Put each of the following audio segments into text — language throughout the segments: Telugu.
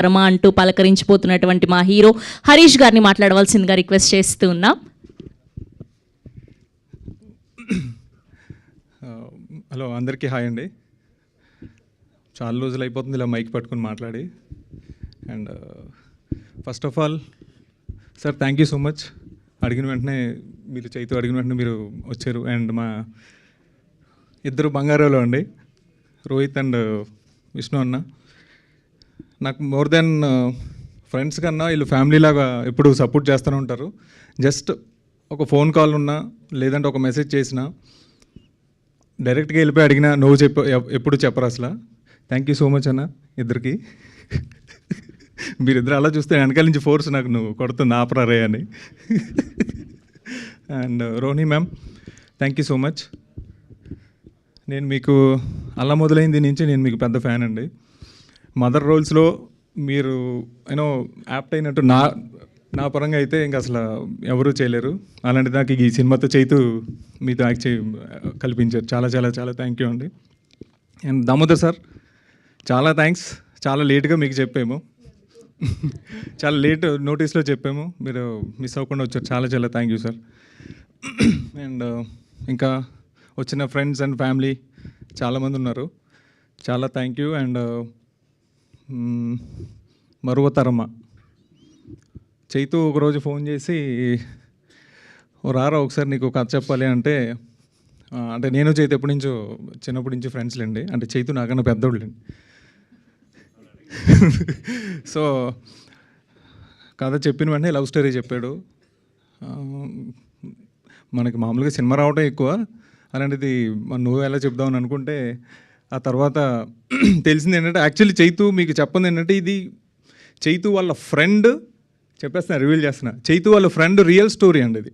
రమా అంటూ పలకరించిపోతున్నటువంటి మా హీరో హరీష్ గారిని మాట్లాడవలసిందిగా రిక్వెస్ట్ చేస్తూ ఉన్నాం. హలో, అందరికీ హాయ్ అండి. చాలా రోజులు అయిపోతుంది ఇలా మైక్ పట్టుకుని మాట్లాడి. And first of all sir, thank you so much. అడిగిన వెంటనే మీరు చైతు అడిగిన వెంటనే మీరు వచ్చారు. అండ్ మా ఇద్దరు బంగారాలు అండి, రోహిత్ అండ్ విష్ణు అన్న. నాకు మోర్ దెన్ ఫ్రెండ్స్ కన్నా వీళ్ళు ఫ్యామిలీ లాగా ఎప్పుడు సపోర్ట్ చేస్తూనే ఉంటారు. జస్ట్ ఒక ఫోన్ కాల్ ఉన్నా లేదంటే ఒక మెసేజ్ చేసినా డైరెక్ట్గా వెళ్ళిపోయి అడిగినా నువ్వు ఎప్పుడు చెప్పరు అసలు. థ్యాంక్ యూ సో మచ్ అన్న ఇద్దరికి. మీరిద్దరు అలా చూస్తే వెనకాల నుంచి ఫోర్స్ నాకు నువ్వు కొడుతుంది ఆపరారే అని. And Rohini ma'am, thank you so much. నేను మీకు అలా మొదలైంది నుంచి నేను మీకు పెద్ద ఫ్యాన్ అండి. మదర్ రోల్స్లో మీరు యూనో యాప్ట్ అయినట్టు నా పరంగా అయితే ఇంకా అసలు ఎవరూ చేయలేరు. అలాంటి నాకు ఈ సినిమాతో చైతు మీతో యాక్ట్ కల్పించారు. చాలా చాలా చాలా థ్యాంక్ యూ అండి. అండ్ దామోదర్ సార్, చాలా థ్యాంక్స్. చాలా లేట్గా మీకు చెప్పాము, చాలా లేట్ నోటీస్లో చెప్పాము, మీరు మిస్ అవ్వకుండా వచ్చారు. చాలా చాలా థ్యాంక్ యూ సార్. అండ్ ఇంకా వచ్చిన ఫ్రెండ్స్ అండ్ ఫ్యామిలీ చాలామంది ఉన్నారు, చాలా థ్యాంక్ యూ. అండ్ మరువతరమ్మ చైతు ఒకరోజు ఫోన్ చేసి, రారా ఒకసారి నీకు కథ చెప్పాలి అంటే నేను చైతు చిన్నప్పటి నుంచి ఫ్రెండ్స్లేండి. అంటే చైతు నాకన్నా పెద్దోళ్ళండి. సో కథ చెప్పిన వెంటనే లవ్ స్టోరీ చెప్పాడు. మనకి మామూలుగా సినిమా రావడం ఎక్కువ, అలాంటిది నువ్వు ఎలా చెప్దామని అనుకుంటే ఆ తర్వాత తెలిసింది ఏంటంటే యాక్చువల్లీ చైతు మీకు చెప్పంది ఏంటంటే ఇది చైతు వాళ్ళ ఫ్రెండ్, చెప్పేస్తున్నా, రివీల్ చేస్తున్నా, చైతు వాళ్ళ ఫ్రెండ్ రియల్ స్టోరీ అండి ఇది.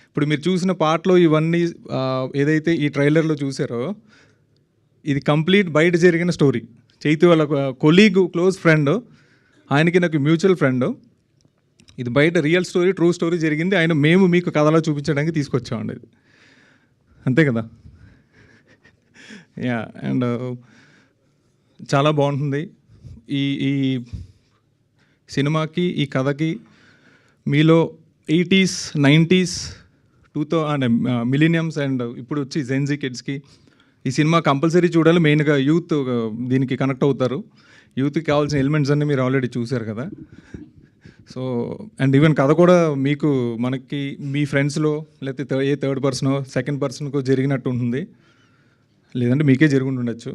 ఇప్పుడు మీరు చూసిన పాటలో ఇవన్నీ ఏదైతే ఈ ట్రైలర్లో చూసారో ఇది కంప్లీట్ బయట జరిగిన స్టోరీ. చైతు వాళ్ళ కొలీగ్, క్లోజ్ ఫ్రెండ్, ఆయనకి నాకు మ్యూచువల్ ఫ్రెండ్. ఇది బయట రియల్ స్టోరీ, ట్రూ స్టోరీ జరిగింది. మేము మీకు కథలో చూపించడానికి తీసుకొచ్చామండి ఇది, అంతే కదా. యా. అండ్ చాలా బాగుంటుంది ఈ సినిమాకి, ఈ కథకి. మీలో 80s, 90s, 2000 మిలీనియమ్స్ అండ్ ఇప్పుడు వచ్చి జెన్జీ కిడ్స్కి ఈ సినిమా కంపల్సరీ చూడాలి. మెయిన్గా యూత్ దీనికి కనెక్ట్ అవుతారు. యూత్కి కావాల్సిన ఎలిమెంట్స్ అన్నీ మీరు ఆల్రెడీ చూశారు కదా. సో అండ్ ఈవెన్ కథ కూడా మీకు మనకి మీ ఫ్రెండ్స్లో లేకపోతే ఏ థర్డ్ పర్సనో సెకండ్ పర్సన్కో జరిగినట్టు ఉంటుంది, లేదంటే మీకే జరిగి ఉండొచ్చు.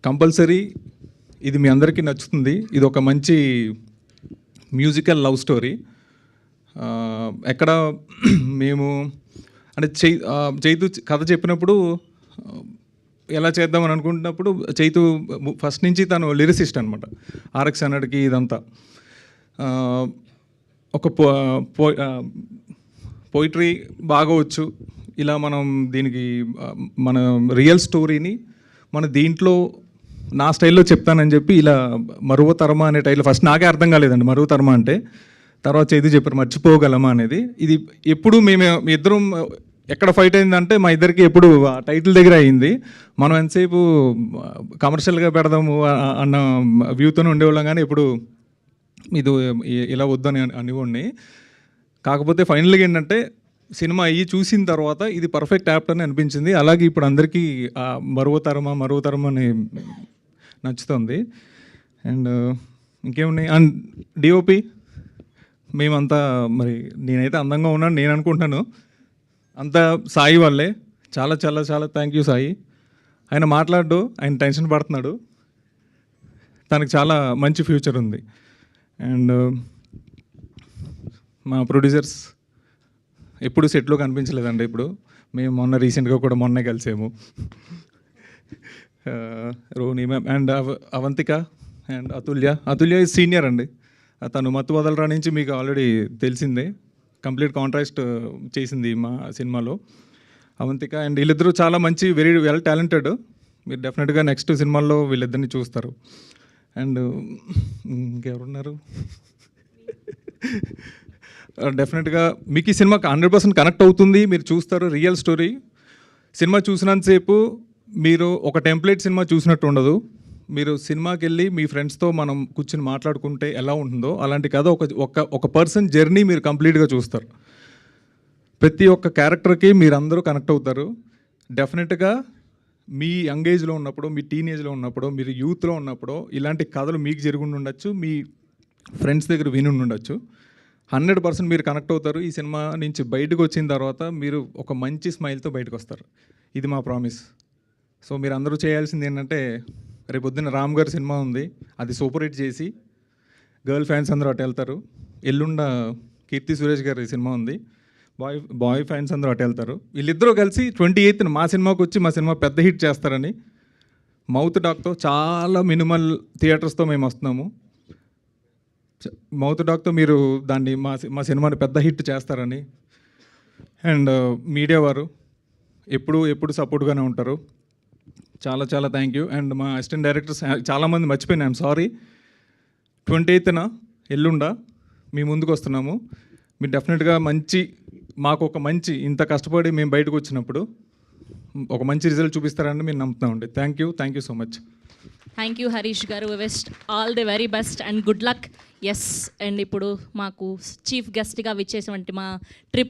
కంపల్సరీ ఇది మీ అందరికీ నచ్చుతుంది. ఇది ఒక మంచి మ్యూజికల్ లవ్ స్టోరీ. ఎక్కడ మేము అంటే చైతు కథ చెప్పినప్పుడు ఎలా చేద్దామని అనుకుంటున్నప్పుడు చైతు ఫస్ట్ నుంచి తను లిరిసిస్ట్ అనమాట. RX 100కి ఇదంతా ఒక పోయిటరీ బాగా వచ్చు. ఇలా మనం దీనికి మన రియల్ స్టోరీని మన దీంట్లో నా స్టైల్లో చెప్తానని చెప్పి ఇలా మరువతరమ అనే టైటిల్ ఫస్ట్ నాకే అర్థం కాలేదండి మరువతరమ అంటే. తర్వాత చైతు చెప్పారు మర్చిపోగలమా అనేది. ఇది ఎప్పుడు మీ ఇద్దరం ఎక్కడ ఫైట్ అయిందంటే మా ఇద్దరికి ఎప్పుడు ఆ టైటిల్ దగ్గర అయింది. మనం ఎంతసేపు కమర్షియల్గా పెడదాము అన్న వ్యూతోనే ఉండేవాళ్ళం, కానీ ఎప్పుడు ఇది ఇలా వద్దని అనివ్వండి. కాకపోతే ఫైనల్గా ఏంటంటే సినిమా అయ్యి చూసిన తర్వాత ఇది పర్ఫెక్ట్ యాప్ట్ అని అనిపించింది. అలాగే ఇప్పుడు అందరికీ మరువతరమ అని నచ్చుతుంది. అండ్ ఇంకేమున్నాయి. అండ్ DOP మేమంతా, మరి నేనైతే అందంగా ఉన్నాను నేను అనుకుంటున్నాను, అంతా సాయి వాళ్ళే. చాలా చాలా చాలా థ్యాంక్ యూ సాయి. ఆయన మాట్లాడు, ఆయన టెన్షన్ పడుతున్నాడు, తనకు చాలా మంచి ఫ్యూచర్ ఉంది. అండ్ మా ప్రొడ్యూసర్స్ ఎప్పుడు సెట్లో కనిపించలేదండి. ఇప్పుడు మేము రీసెంట్గా కూడా మొన్నే కలిసాము. Rohini ma'am and Avantika and Atulya is senior అండి. తను మత్తు వదలరా నుంచి మీకు ఆల్రెడీ తెలిసిందే, కంప్లీట్ కాంట్రాస్ట్ చేసింది మా సినిమాలో అవంతిక. అండ్ వీళ్ళిద్దరూ చాలా మంచి, వెరీ వెల్ టాలెంటెడ్. మీరు డెఫినెట్గా నెక్స్ట్ సినిమాల్లో వీళ్ళిద్దరిని చూస్తారు. అండ్ ఇంకెవరున్నారు, డెఫినెట్గా మీకు ఈ సినిమాకి 100% కనెక్ట్ అవుతుంది, మీరు చూస్తారు రియల్ స్టోరీ. సినిమా చూసినంతసేపు మీరు ఒక టెంప్లెట్ సినిమా చూసినట్టు ఉండదు. మీరు సినిమాకి వెళ్ళి మీ ఫ్రెండ్స్తో మనం కూర్చుని మాట్లాడుకుంటే ఎలా ఉంటుందో అలాంటి కథ ఒక పర్సన్ జర్నీ మీరు కంప్లీట్గా చూస్తారు. ప్రతి ఒక్క క్యారెక్టర్కి మీరు అందరూ కనెక్ట్ అవుతారు. డెఫినెట్గా మీ యంగ్ ఏజ్లో ఉన్నప్పుడు, మీ టీనేజ్లో ఉన్నప్పుడు, మీరు యూత్లో ఉన్నప్పుడు ఇలాంటి కథలు మీకు జరుగుండి ఉండొచ్చు, మీ ఫ్రెండ్స్ దగ్గర విని ఉండొచ్చు. 100% మీరు కనెక్ట్ అవుతారు. ఈ సినిమా నుంచి బయటకు వచ్చిన తర్వాత మీరు ఒక మంచి స్మైల్తో బయటకు వస్తారు. ఇది మా ప్రామిస్. సో మీరు అందరూ చేయాల్సింది ఏంటంటే, రేపు పొద్దున్న రామ్ గారి సినిమా ఉంది, అది సూపర్ హిట్ చేసి గర్ల్ ఫ్యాన్స్ అందరూ అటు వెళ్తారు. ఎల్లుండ కీర్తి సురేష్ గారి సినిమా ఉంది, బాయ్ ఫ్యాన్స్ అందరూ అటు వెళ్తారు. వీళ్ళిద్దరూ కలిసి 28న మా సినిమాకి వచ్చి మా సినిమా పెద్ద హిట్ చేస్తారని మౌత్ టాక్తో, చాలా మినిమల్ థియేటర్స్తో మేము వస్తున్నాము. మౌత్ టాక్తో మీరు దాన్ని మా సినిమాని పెద్ద హిట్ చేస్తారని, అండ్ మీడియా వారు ఎప్పుడు సపోర్ట్గానే ఉంటారు. చాలా చాలా థ్యాంక్ యూ. అండ్ మా అసిస్టెంట్ డైరెక్టర్స్ చాలామంది మర్చిపోయినా, ఐఎమ్ సారీ. 28న ఎల్లుండ మీ ముందుకు వస్తున్నాము. మీరు డెఫినెట్గా మాకు ఒక మంచి ఇంత కష్టపడి మేము బయటకు వచ్చినప్పుడు ఒక మంచి రిజల్ట్ చూపిస్తారని మేము నమ్ముతున్నామండి. Thank you so much. Thank you Harish గారు. Wish all the very best and good luck. Yes, and ఇప్పుడు మాకు చీఫ్ గెస్ట్గా విచ్చేసినటువంటి మా ట్రిప్